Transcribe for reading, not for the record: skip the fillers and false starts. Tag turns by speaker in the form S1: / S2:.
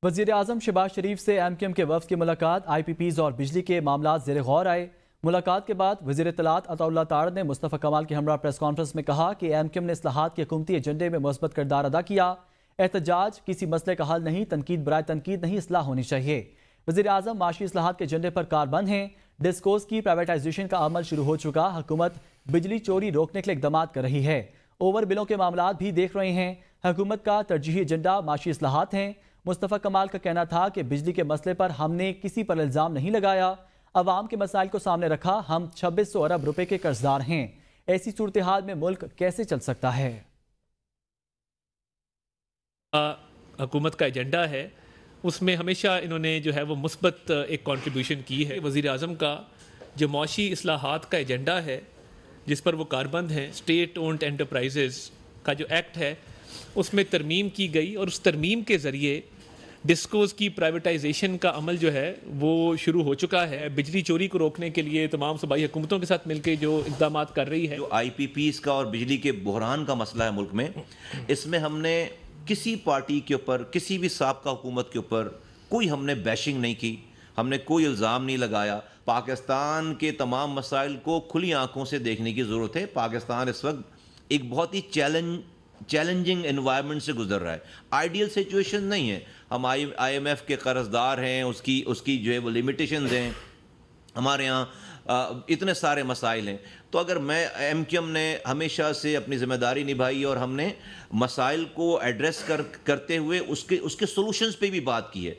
S1: वज़ीर आज़म शहबाज शरीफ से MQM के वफ़द की मुलाकात। IPPs और बिजली के मामलात ज़ेर गौर आए। मुलाकात के बाद वज़ीर इत्तलात अताउल्लाह तारड़ ने मुस्तफ़ा कमाल के हमरा प्रेस कॉन्फ्रेंस में कहा कि MQM ने इस्लाहात के हुकूमती एजेंडे में मुस्बत किरदार अदा किया। एहतजाज किसी मसले का हल नहीं, तनकीद बराए तनकीद नहीं, इस्लाह होनी चाहिए। वज़ीर आज़म माशी इस्लाहात के एजेंडे पर कारबंद हैं। डिस्कोस की प्राइवेटाइजेशन का अमल शुरू हो चुका। हुकूमत बिजली चोरी रोकने के लिए इक़दाम कर रही है। ओवर बिलों के मामलात भी देख रहे हैं। हुकूमत का तरजीही एजेंडा माशी इस्लाहात हैं। मुस्तफ़ा कमाल का कहना था कि बिजली के मसले पर हमने किसी पर इल्ज़ाम नहीं लगाया, अवाम के मसाइल को सामने रखा। हम 2600 अरब रुपए के कर्जदार हैं। ऐसी सूरत हाल में मुल्क कैसे चल सकता है?
S2: हुकूमत का एजेंडा है, उसमें हमेशा इन्होंने जो है वो मुस्बत एक कंट्रीब्यूशन की है। वज़ीर आज़म का जो मौशी इस्लाहात का एजेंडा है, जिस पर वो कारबंद हैं, स्टेट ओन्ड एंटरप्राइजेज़ का जो एक्ट है उसमें तरमीम की गई और उस तरमीम के ज़रिए डिस्कोस की प्राइवेटाइजेशन का अमल जो है वो शुरू हो चुका है। बिजली चोरी को रोकने के लिए तमाम सूबाई हुकूमतों के साथ मिलकर जो इक़दाम कर रही है।
S3: जो IPPs का और बिजली के बहरान का मसला है मुल्क में, इसमें हमने किसी पार्टी के ऊपर, किसी भी साबका हुकूमत के ऊपर कोई हमने बैशिंग नहीं की, हमने कोई इल्ज़ाम नहीं लगाया। पाकिस्तान के तमाम मसाइल को खुली आंखों से देखने की ज़रूरत है। पाकिस्तान इस वक्त एक बहुत ही चैलेंजिंग एनवायरनमेंट से गुजर रहा है। आइडियल सिचुएशन नहीं है। हम IMF के कर्जदार हैं, उसकी जो है वो लिमिटेशंस हैं। हमारे यहाँ इतने सारे मसाइल हैं। तो अगर MQM ने हमेशा से अपनी ज़िम्मेदारी निभाई और हमने मसाइल को एड्रेस करते हुए उसके सॉल्यूशंस पे भी बात की है।